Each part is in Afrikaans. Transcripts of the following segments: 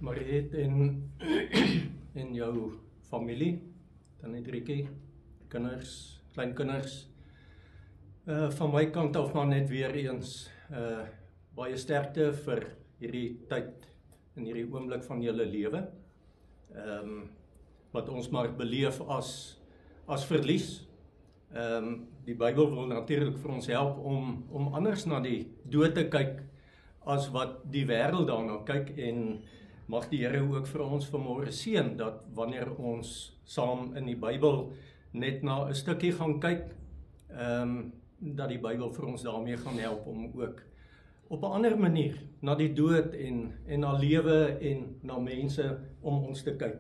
Mariet en jou familie, dan het Riekie, kinders, kleinkinders. Van my kant af maar net weer eens baie sterkte vir hierdie tyd en hierdie oomblik van julle lewe. Wat ons maar beleef as verlies. Die Bybel wil natuurlik vir ons help om anders na die dood te kyk as wat die wêreld daarna kyk, en mag die Here ook vir ons vanmôre seën dat wanneer ons saam in die Bybel net na 'n stukkie gaan kyk, dat die Bybel vir ons daarmee gaan help om ook op 'n ander manier na die dood en na lewe en na mense om ons te kyk.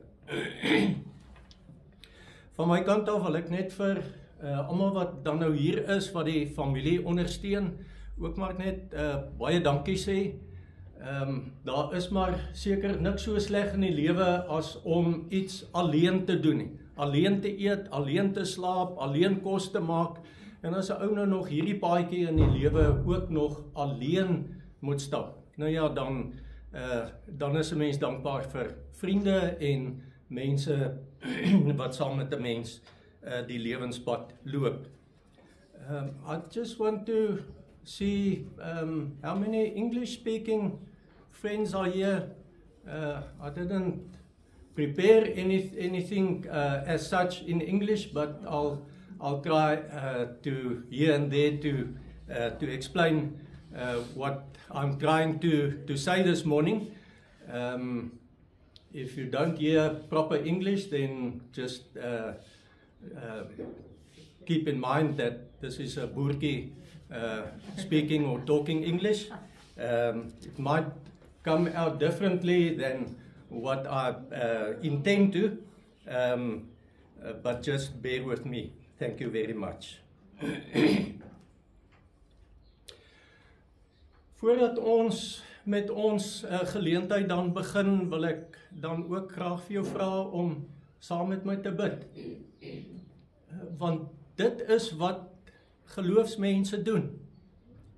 Van my kant af wil ek net vir almal wat dan nou hier is, wat die familie ondersteun, ook maar net baie dankie sê. Daar is maar seker niks so sleg in die lewe as om iets alleen te doen nie. Alleen te eet, alleen te slaap, alleen kos te maak. En as 'n ou nou nog hierdie paadjie in die lewe ook nog alleen moet stap, nou ja, dan is 'n mens dankbaar vir vriende en mense wat saam met 'n mens die lewenspad loop. I just want to see how many English-speaking friends are here. I didn't prepare anything as such in English, but I'll try to here and there to explain what I'm trying to say this morning. If you don't hear proper English, then just keep in mind that this is a Boertjie speaking or talking English. It might come out differently than what I intend to, but just bear with me. Thank you very much. Voordat ons met ons geleentheid dan begin, wil ek dan ook graag vir jou vra om saam met my te bid. Want dit is wat geloofsmense doen.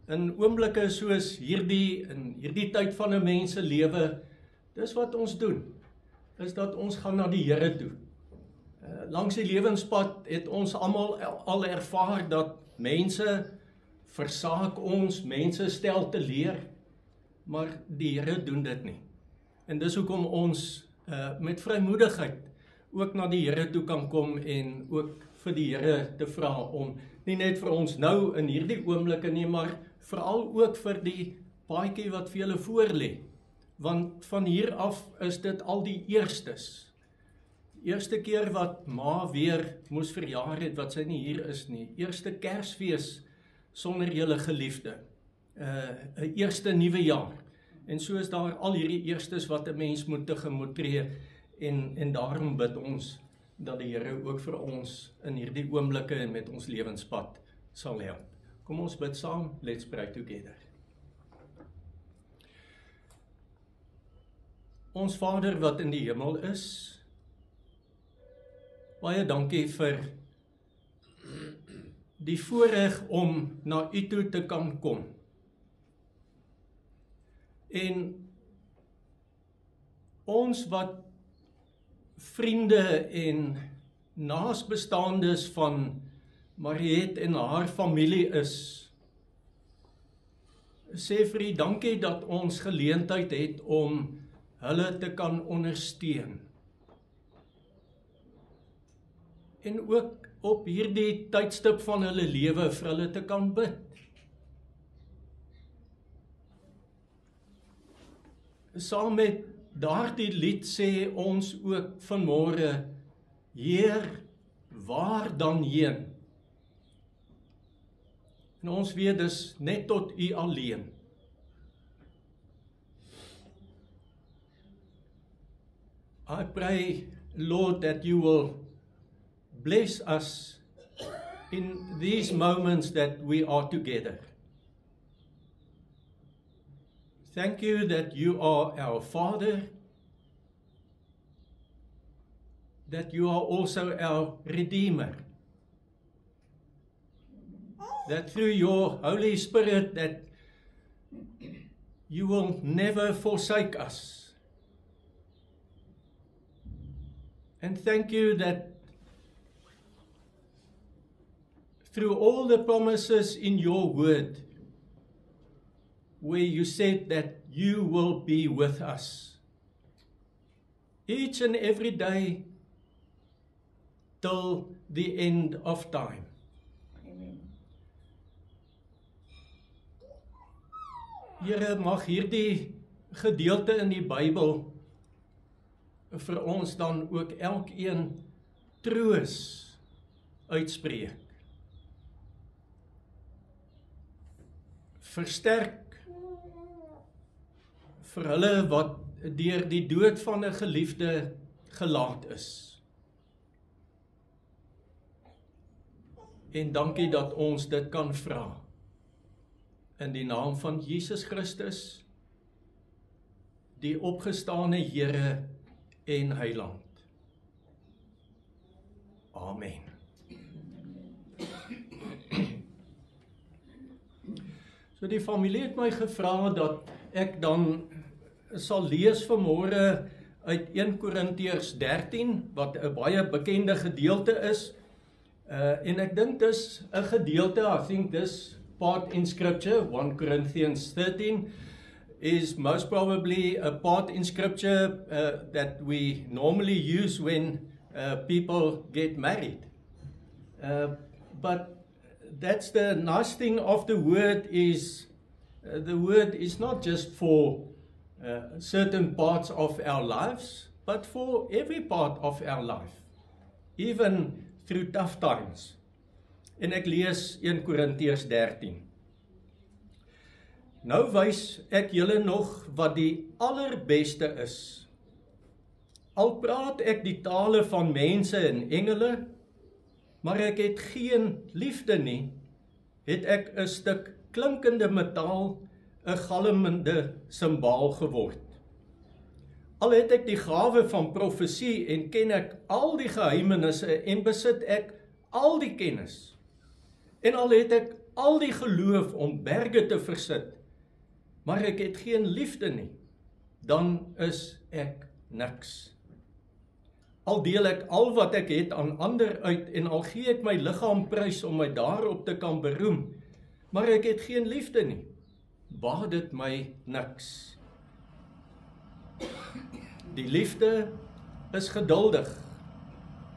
In oomblikke soos hierdie, in hierdie tyd van 'n mens se lewe, dis wat ons doen, is dat ons gaan na die Here toe. Langs die lewenspad het ons almal al ervaar dat mense versaak ons, mense stel te leer, maar die Here doen dit nie. En dis hoekom ons met vrymoedigheid ook na die Here toe kan kom en ook vir die Here te vra om nie net vir ons nou in hierdie oomblikke nie, maar veral ook vir die paadjie wat vir julle voor lê. Want van hier af is dit al die eerstes. Eerste keer wat ma weer moes verjaar het, wat sy nie hier is nie. Eerste Kersfees sonder julle geliefde. 'n Eerste nuwe jaar. En so is daar al hierdie eerstes wat 'n mens moet tegemoet tree, en daarom bid ons dat die Here ook vir ons in hierdie oomblikke en met ons lewenspad sal help. Kom ons bid saam, let's pray together. Ons Vader wat in die hemel is, baie dankie vir die voorreg om na U toe te kan kom. En ons wat vriende en naasbestaandes van Mariet en haar familie is, sê vir U dankie dat ons geleentheid het om hulle te kan ondersteun. En ook op hierdie tydstip van hulle lewe vir hulle te kan bid. Saam met daardie lied sê ons ook vanmôre, Heer, waar dan heen? En ons weet dis net tot U alleen. I pray, Lord, that You will bless us in these moments that we are together. Thank You that You are our Father, that You are also our Redeemer, that through Your Holy Spirit that You will never forsake us, And thank you that through all the promises in your word, where you said that you will be with us each and every day till the end of time. Amen. Here, mag hierdie gedeelte in die Bybel vir ons dan ook elkeen troos uitspreek. Versterk vir hulle wat deur die dood van 'n geliefde gelaat is. En dankie dat ons dit kan vra. In die naam van Jesus Christus, die opgestane Here en Heiland. Amen. So die familie het my gevra dat ek dan sal lees vanmôre uit 1 Korintiërs 13, wat 'n baie bekende gedeelte is. En ek dink dis 'n gedeelte, I think this part in scripture, 1 Corinthians 13, is most probably a part in scripture that we normally use when people get married. But that's the nice thing of the word is not just for certain parts of our lives, but for every part of our life, even through tough times. En ek lees 1 Korintiërs 13. Nou wys ek julle nog wat die allerbeste is. Al praat ek die tale van mense en engele, maar ek het geen liefde nie, het ek 'n stuk klinkende metaal, 'n galmende simbaal geword. Al het ek die gawe van profesie en ken ek al die geheimenisse en besit ek al die kennis, en al het ek al die geloof om berge te versit, maar ek het geen liefde nie, dan is ek niks. Al deel ek al wat ek het aan ander uit en al gee ek my liggaam prys om my daarop te kan beroem, maar ek het geen liefde nie, baat dit my niks. Die liefde is geduldig.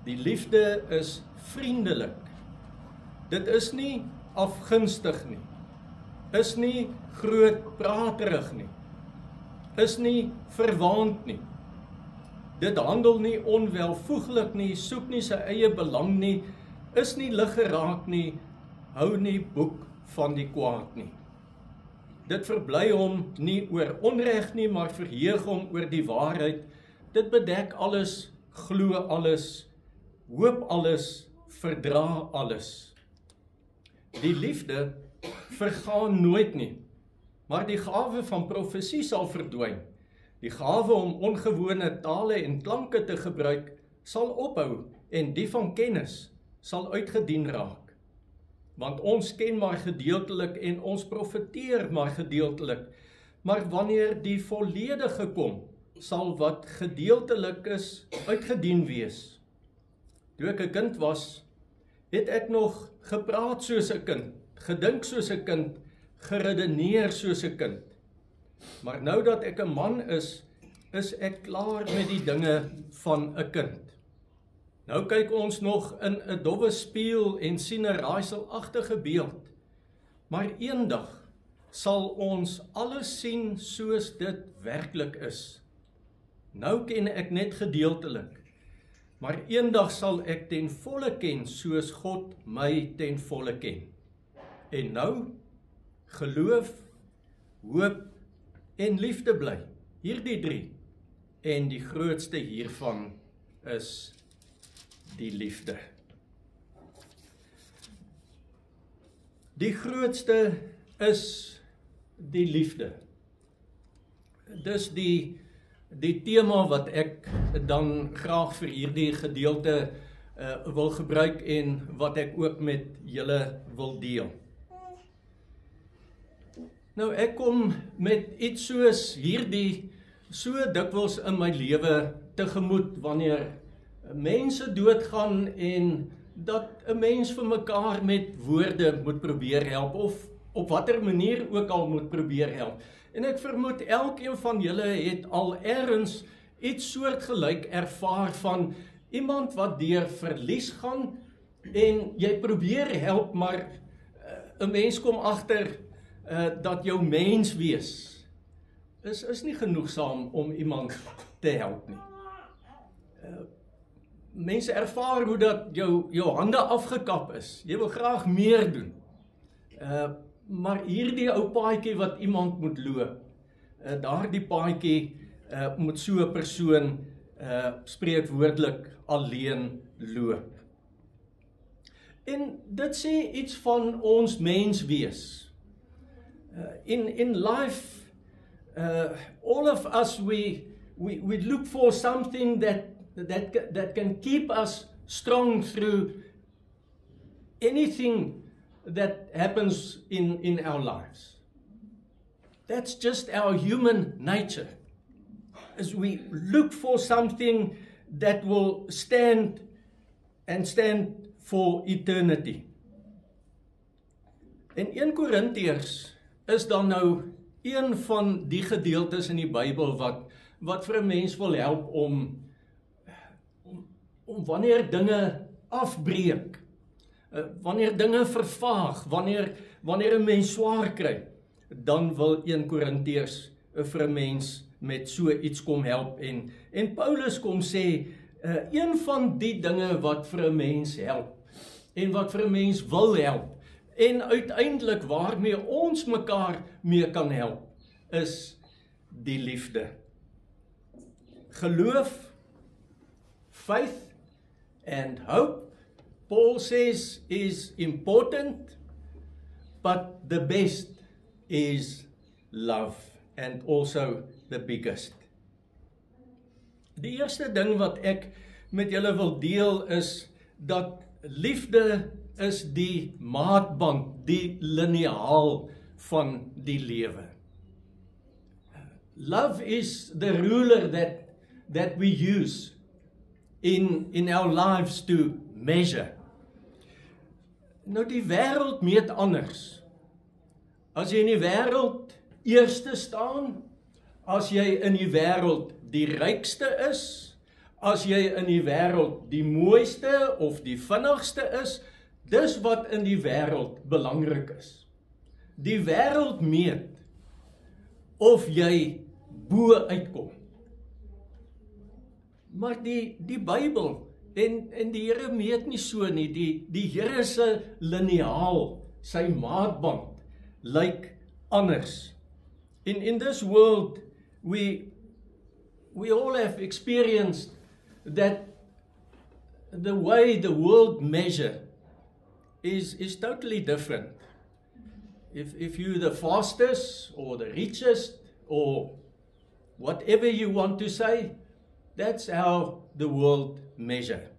Die liefde is vriendelik. Dit is nie afgunstig nie. Is nie groot praterig nie. Is nie verwaand nie. Dit handel nie onwelvoeglik nie, soek nie sy eie belang nie, is nie lig geraak nie, hou nie boek van die kwaad nie. Dit verbly hom nie oor onreg nie, maar verheug hom oor die waarheid. Dit bedek alles, glo alles, hoop alles, verdra alles. Die liefde vergaan nooit nie, maar die gawe van profesie sal verdwyn. Die gawe om ongewone tale en klanke te gebruik sal ophou en die van kennis sal uitgedien raak. Want ons ken maar gedeeltelik en ons profeteer maar gedeeltelik. Maar wanneer die volledige kom, sal wat gedeeltelik is uitgedien wees. Toe ek 'n kind was, het ek nog gepraat soos 'n kind, gedink soos 'n kind, geredeneer soos 'n kind. Maar nou dat ek 'n man is ek klaar met die dinge van 'n kind. Nou kyk ons nog in 'n dowwe spieël en sien 'n raaiselagtige beeld. Maar eendag sal ons alles sien soos dit werklik is. Nou ken ek net gedeeltelik, maar eendag sal ek ten volle ken soos God my ten volle ken. En nou geloof, hoop en liefde bly. Hierdie 3. En die grootste hiervan is die liefde. Die grootste is die liefde. Dis die tema wat ek dan graag vir hierdie gedeelte wil gebruik en wat ek ook met julle wil deel. Nou ek kom met iets soos hierdie so dikwels in my lewe tegemoet wanneer mense doodgaan en dat 'n mens vir mekaar met woorde moet probeer help of op watter manier ook al moet probeer help. En ek vermoed elkeen van julle het al ergens iets soortgelyk ervaar van iemand wat deur verlies gaan en jy probeer help, maar 'n mens kom agter dat jou menswees is nie genoegsaam om iemand te help nie. Mense ervaar hoe dat jou hande afgekap is. Jy wil graag meer doen. Maar hierdie ou paadjie wat iemand moet loop, daardie paadjie moet so 'n persoon spreekwoordelik alleen loop. En dit sê iets van ons menswees. In life, all of us we look for something that can keep us strong through anything that happens in our lives. That's just our human nature. As we look for something that will stand for eternity. In 1 Korintiërs is dan nou een van die gedeeltes in die Bybel wat vir 'n mens wil help om wanneer dinge afbreek, wanneer dinge vervaag, wanneer 'n mens swaar kry, dan wil 1 Korintiërs vir 'n mens met so iets kom help. En Paulus kom sê, een van die dinge wat vir 'n mens help, en wat vir 'n mens wil help, en uiteindelik waarmee ons mekaar mee kan help, is die liefde. Geloof, faith and hope, Paul says, is important, but the best is love, and also the biggest. Die eerste ding wat ek met julle wil deel is dat liefde is die maatband, die liniaal van die lewe. Love is the ruler that we use in our lives to measure. Nou die wêreld meet anders. As jy in die wêreld eerste staan, as jy in die wêreld die rykste is, as jy in die wêreld die mooiste of die vinnigste is, dis wat in die wêreld belangrik is. Die wêreld meet of jy bo uitkom. Maar die Bybel en die Here meet nie so nie, die Here se liniaal, sy maatband, lyk anders. In this world, we all have experienced that the way the world measure is totally different. If you're the fastest or the richest or whatever you want to say, that's how the world measure.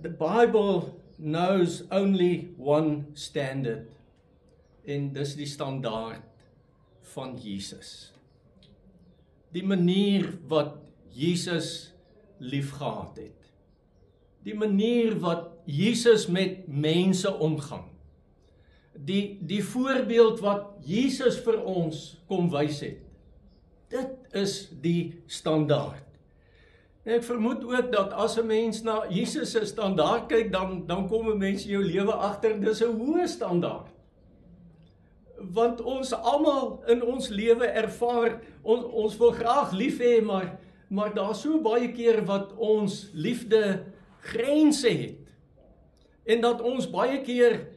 The Bible knows only one standard, en dis die standaard van Jesus. Die manier wat Jesus liefgehad het. Die manier wat Jesus met mense omgang. Die voorbeeld wat Jesus vir ons kom wys het. Dit is die standaard. En ek vermoed ook dat as 'n mens na Jesus se standaard kyk, dan kom 'n mens in jou lewe agter, dis 'n hoë standaard. Want ons almal in ons lewe ervaar, ons wil graag lief hê, maar daar's so baie keer wat ons liefde grense het. En dat ons baie keer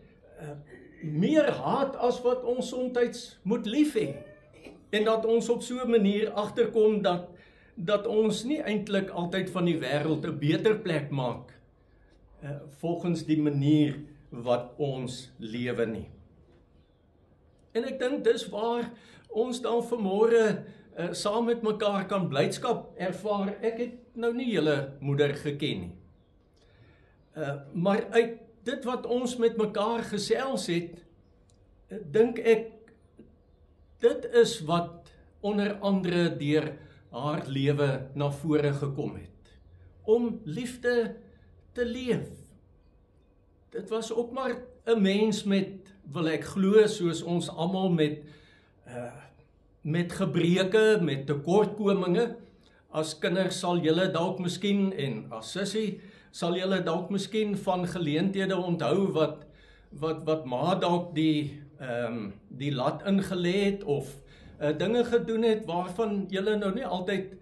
meer haat as wat ons soms moet lief hê. En dat ons op so 'n manier agterkom dat ons nie eintlik altyd van die wêreld 'n beter plek maak volgens die manier wat ons lewe nie. En ek dink dis waar ons dan vanmôre saam met mekaar kan blydskap ervaar. Ek het nou nie julle moeder geken nie. Maar uit dit wat ons met mekaar gesels het, dink ek, dit is wat onder andere deur haar lewe na vore gekom het. om liefde te leef. Dit was ook maar 'n mens met, wil ek glo, soos ons almal met gebreke, met tekortkominge. As kinders sal julle dalk miskien, en as sussie, sal julle dalk miskien van geleenthede onthou wat ma dalk die lat ingelê het, of dinge gedoen het, waarvan julle nou nie altyd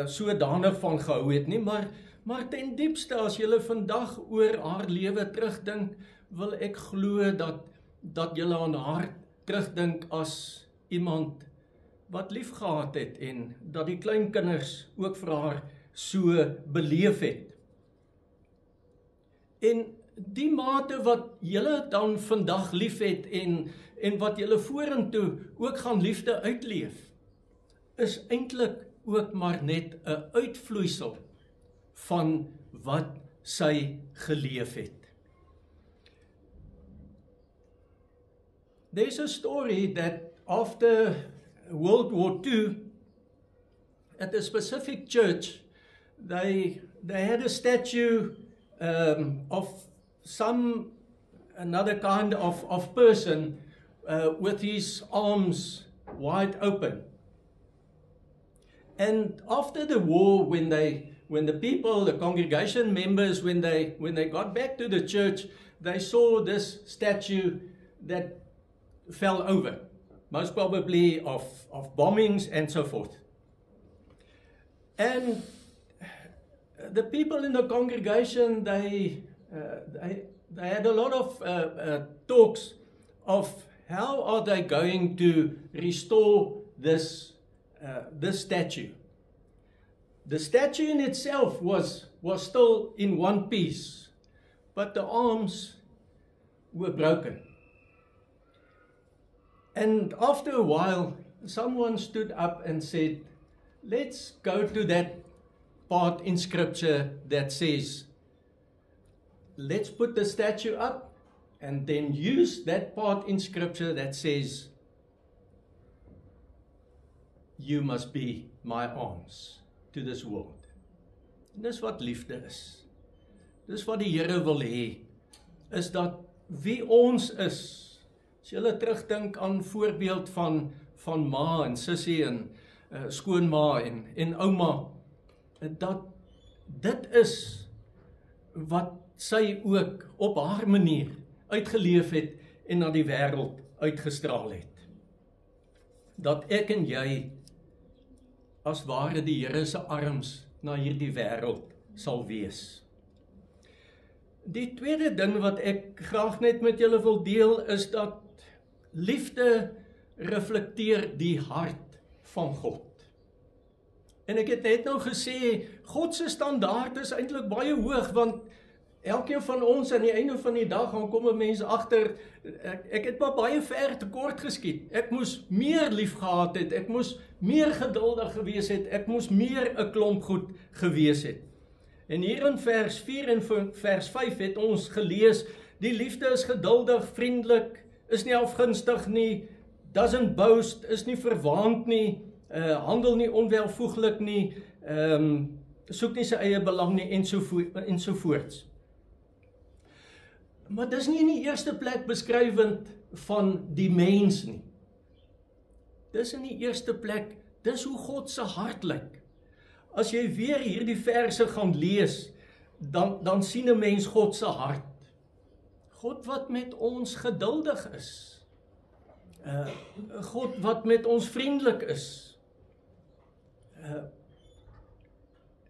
sodanig van gehou het nie, maar ten diepste, as julle vandag oor haar lewe terugdink, wil ek glo dat julle aan haar terugdink as iemand wat lief gehad het, en dat die kleinkinders ook vir haar so beleef het. En die mate wat julle dan vandag lief het, en wat julle vorentoe ook gaan liefde uitleef, is eintlik ook maar net 'n uitvloeisel van wat sy geleef het. There's a story that after World War II, at a specific church, they had a statue of another kind of person with his arms wide open. And after the war, when the people, the congregation members, when they got back to the church, they saw this statue that fell over, most probably of bombings and so forth. And the people in the congregation, they had a lot of talks of how are they going to restore this statue. The statue in itself was still in one piece, but the arms were broken. And after a while, someone stood up and said, let's go to that part in Scripture that says, let's put the statue up and then use that part in Scripture that says, you must be my arms to this world. En dis wat liefde is. Dis wat die Here wil hê, is dat wie ons is. As jy terugdink aan voorbeeld van ma en sussie en skoonma en ouma, dat dit is wat sy ook op haar manier uitgeleef het en na die wêreld uitgestraal het. Dat ek en jy as ware die Here se arms na hierdie wêreld sal wees. Die tweede ding wat ek graag net met julle wil deel, is dat liefde reflekteer die hart van God. En ek het net nou gesê, God se standaard is eintlik baie hoog, want elkeen van ons aan die einde van die dag gaan kom 'n mens agter, ek het maar baie ver tekort geskiet. Ek moes meer lief gehad het, ek moes meer geduldig gewees het, ek moes meer 'n klomp goed gewees het. En hier in vers 4 en vers 5 het ons gelees, die liefde is geduldig, vriendelik, is nie afgunstig nie, doesn't boast, is nie verwaand nie, handel nie onwelvoeglik nie, soek nie sy eie belang nie, ensovoorts. Maar dis nie in die eerste plek beskrywend van die mens nie. Dis in die eerste plek, dis hoe God se hart lyk. As jy weer hierdie verse gaan lees, dan sien 'n mens God se hart. God wat met ons geduldig is. God wat met ons vriendelik is.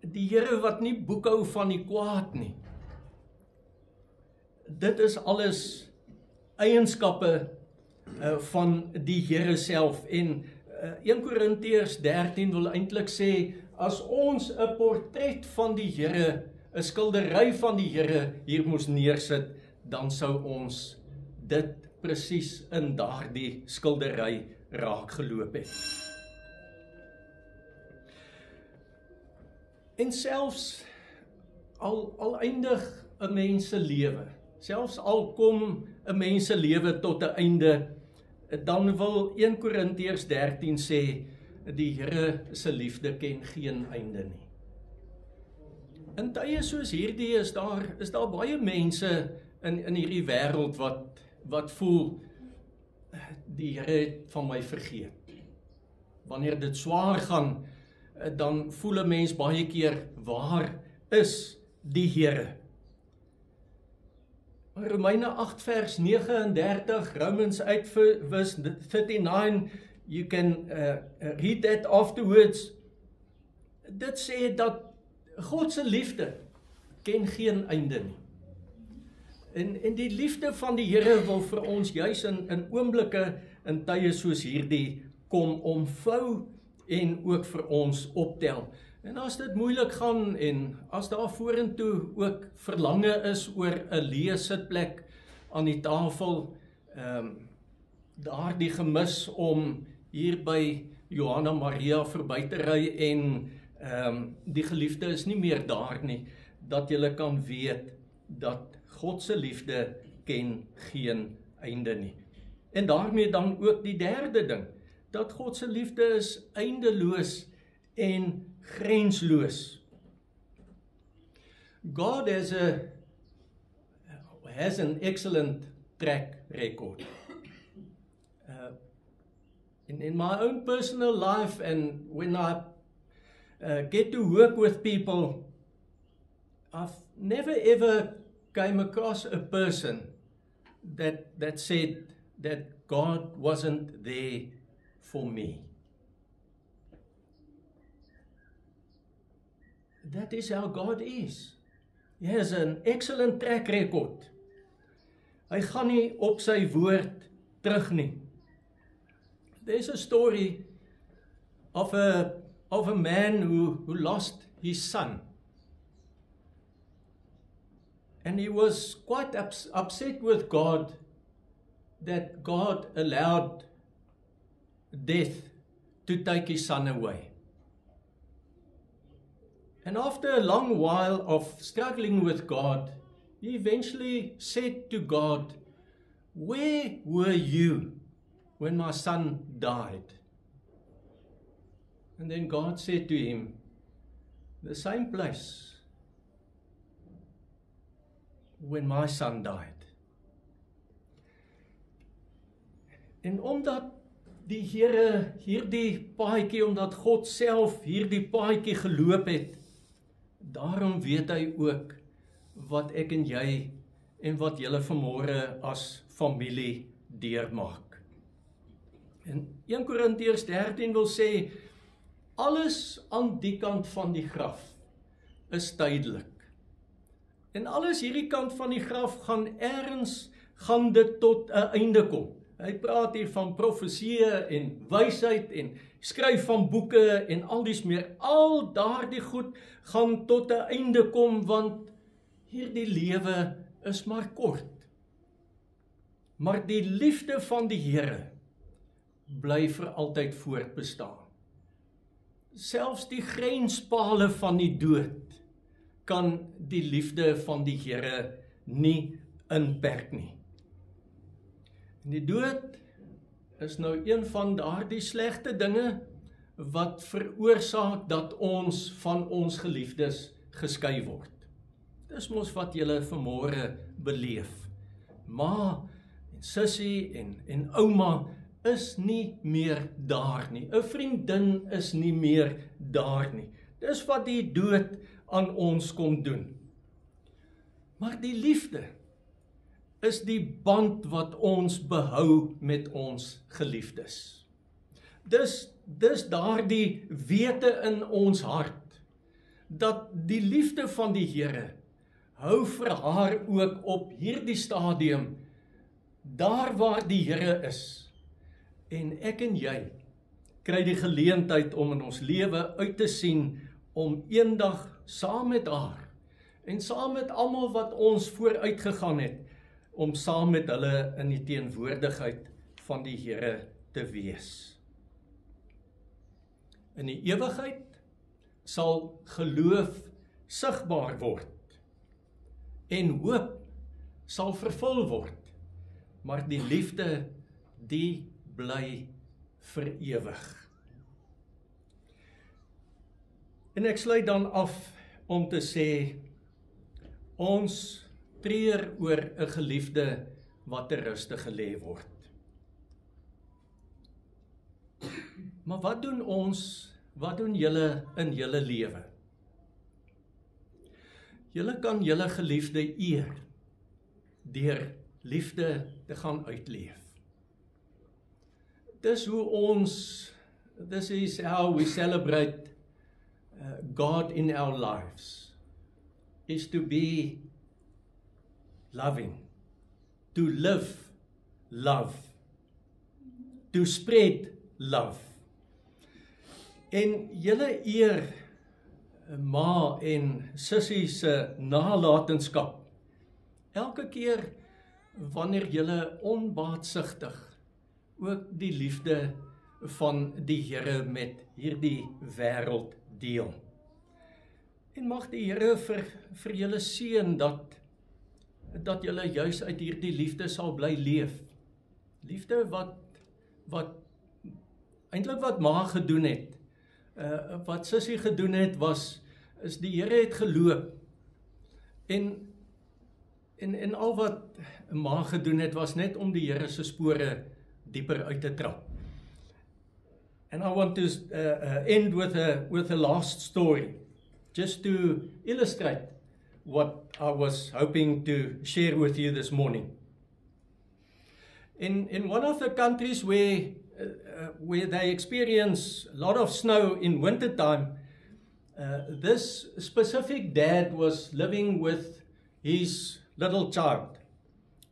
Die Here wat nie boekhou van die kwaad nie. Dit is alles eienskappe van die Here self. En 1 Korintiërs 13 wil eintlik sê, as ons 'n portret van die Here, 'n skildery van die Here hier moes neersit, dan sou ons dit presies in daardie skildery raak geloop het. En selfs al eindig 'n mens se lewe, selfs al kom 'n mens se lewe tot 'n einde, dan wil 1 Korintiërs 13 sê, die Here se liefde ken geen einde nie. In tye soos hierdie is daar baie mense in hierdie wêreld wat voel die Here het van my vergeet. Wanneer dit swaar gaan, dan voel 'n mens baie keer, waar is die Here? Romeine 8 vers 39, Romans 8 verse 39, you can read that afterwards. Dit sê dat God se liefde ken geen einde nie. En die liefde van die Here wil vir ons juis in oomblikke, in tye soos hierdie, kom omvou en ook vir ons optel. En as dit moeilik gaan en as daar vorentoe ook verlange is oor 'n leë sitplek aan die tafel, daardie gemis om hier by Johanna Maria verby te ry en die geliefde is nie meer daar nie, dat jy kan weet dat God se liefde ken geen einde nie. En daarmee dan ook die derde ding, dat God se liefde is eindeloos en grensloos. God has an excellent track record. In my own personal life, and when I get to work with people, I've never ever came across a person that said that God wasn't there for me. That is how God is. He has an excellent track record. Hy gaan nie op sy woord terug nie. There's a story of a man who lost his son. And he was quite upset with God that God allowed death to take his son away. And after a long while of struggling with God, he eventually said to God, "Where were you when my son died?" And then God said to him, "The same place when my son died." En omdat die Here hierdie paadjie, omdat God self hierdie paadjie geloop het, daarom weet hy ook wat ek en jy en wat julle vanmôre as familie deurmaak. En 1 Korintiërs 13 wil sê, alles aan die kant van die graf is tydelik. En alles hierdie kant van die graf gaan dit tot 'n einde kom. Hy praat hier van profeseë en wysheid en skryf van boeke en al dies meer. Al daardie goed gaan tot 'n einde kom, want hierdie lewe is maar kort. Maar die liefde van die Here bly vir altyd voortbestaan. Selfs die grenspale van die dood kan die liefde van die Here nie inperk nie. En die dood is nou een van daardie slegte dinge wat veroorsaak dat ons van ons geliefdes geskei word. Dis mos wat julle vanmôre beleef. Ma en sussie en ouma is nie meer daar nie. 'n Vriendin is nie meer daar nie. Dis wat die dood aan ons kom doen. Maar die liefde is die band wat ons behou met ons geliefdes. Dis daardie wete in ons hart, dat die liefde van die Here hou vir haar ook op hierdie stadium, daar waar die Here is. En ek en jy kry die geleentheid om in ons lewe uit te sien, om eendag saam met haar, en saam met almal wat ons vooruit gegaan het, om saam met hulle in die teenwoordigheid van die Here te wees. In die ewigheid sal geloof sigbaar word en hoop sal vervul word, maar die liefde, die bly vir ewig. En ek sluit dan af om te sê, ons treur oor 'n geliefde wat ter ruste gelê word. Maar wat doen ons, wat doen julle in julle lewe? Julle kan julle geliefde eer deur liefde te gaan uitleef. This is how we celebrate God in our lives, is to be loving, to live love, to spread love. En julle eer ma en sussie se nalatenskap elke keer wanneer julle onbaatsigtig ook die liefde van die Here met hierdie wêreld deel. En mag die Here vir julle seën dat julle juis uit hierdie liefde sal bly leef. Liefde wat eintlik wat ma gedoen het, wat sussie gedoen het is die Here het geloop. En al wat ma gedoen het was net om die Here se spore dieper uit te trap. And I want to end with a last story, just to illustrate what I was hoping to share with you this morning. In one of the countries where they experience a lot of snow in winter time, this specific dad was living with his little child.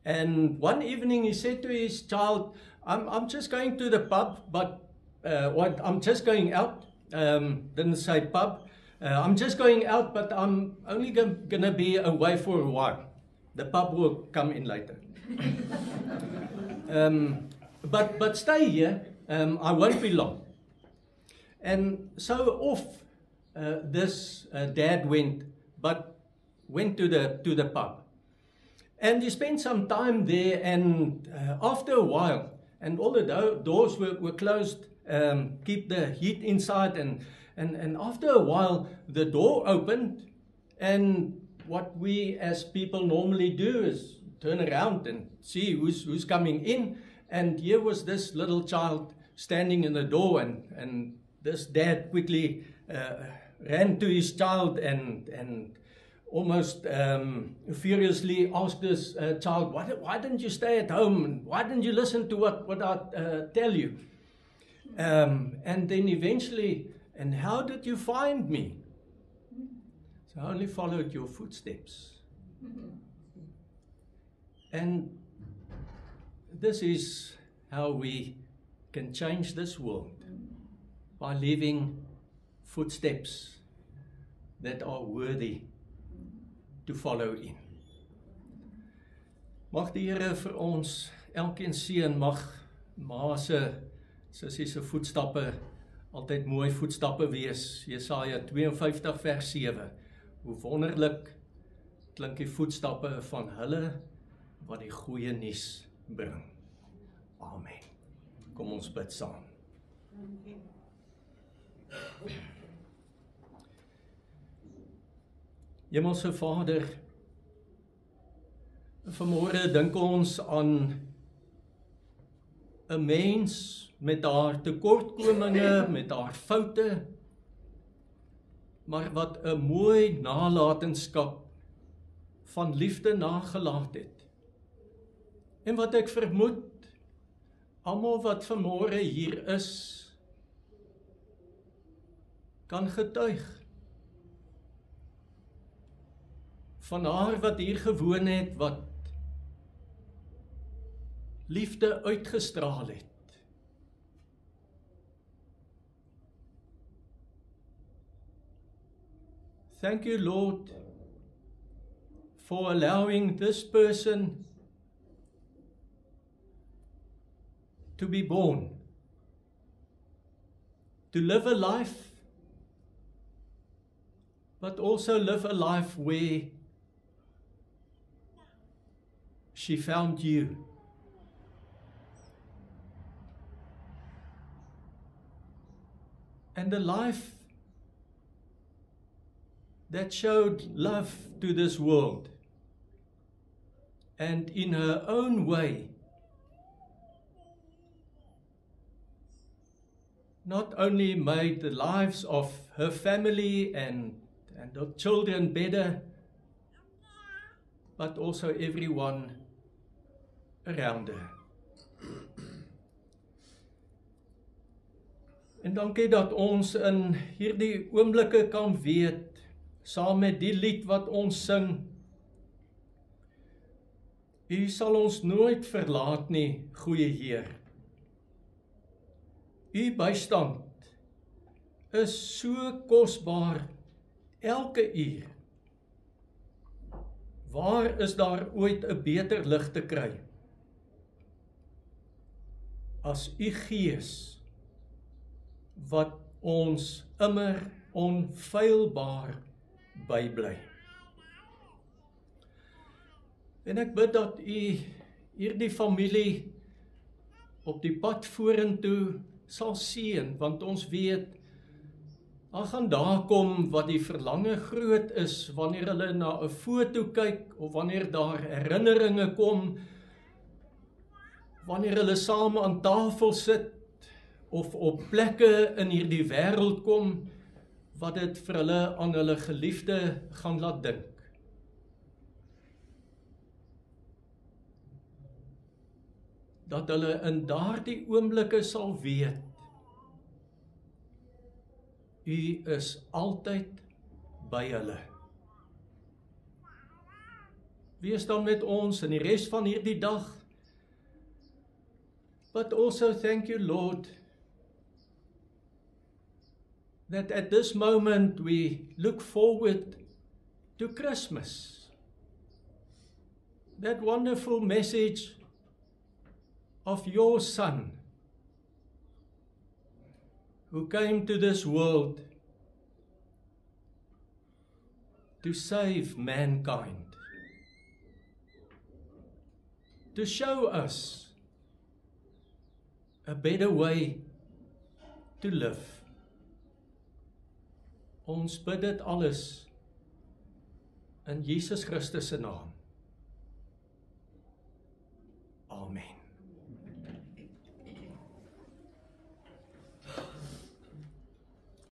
And one evening he said to his child, I'm just going to the pub, but I'm just going out. Didn't say pub. I'm just going out, but I'm only going to be away for a while. The pub will come in later. But stay here. I won't be long. And so off this dad went to the pub. And he spent some time there, and after a while, and all the doors were closed, keep the heat inside, and after a while, the door opened, and what we as people normally do is turn around and see who's coming in, and here was this little child standing in the door, and this dad quickly ran to his child and almost furiously asked this child, why didn't you stay at home? And why didn't you listen to what I tell you? And then eventually, and how did you find me? So I only followed your footsteps. And this is how we can change this world, by leaving footsteps that are worthy to follow in. Mag die Here vir ons elkeen seën, mag ma se sussie se voetstappe altyd mooi voetstappe wees. Jesaja 52 vers 7. Hoe wonderlik klink die voetstappe van hulle wat die goeie nuus bring. Amen. Kom ons bid saam. Hemelse Vader, vanmôre dink ons aan 'n mens met haar tekortkominge, met haar foute, maar wat 'n mooi nalatenskap van liefde nagelaat het. En wat ek vermoed, almal wat vanmôre hier is, kan getuig van haar wat hier gewoon het, wat liefde uitgestraal het. Thank you, Lord, for allowing this person to be born, to live a life, but also live a life where she found you. And a life that showed love to this world, and in her own way, not only made the lives of her family and the children better, but also everyone around her. En dankie dat ons in hierdie oomblikke kan weet, saam met die lied wat ons sing, U sal ons nooit verlaat nie, goeie Heer. U bystand is so kosbaar elke uur. Waar is daar ooit 'n beter lig te kry as U Gees wat ons immer onfeilbaar bybly? En ek bid dat U hierdie familie op die pad vorentoe sal seën, want ons weet, daar gaan dae kom wat die verlange groot is, wanneer hulle na 'n foto kyk, of wanneer daar herinneringe kom, wanneer hulle saam aan tafel sit, of op plekke in hierdie wêreld kom, wat dit vir hulle aan hulle geliefde gaan laat dink. Dat hulle in daardie oomblikke sal weet, U is altyd by hulle. Wees dan met ons in die res van hierdie dag, but also thank you, Lord, that at this moment we look forward to Christmas. That wonderful message of your Son, who came to this world to save mankind, to show us a better way to live. Ons bid dit alles in Jesus Christus se naam. Amen.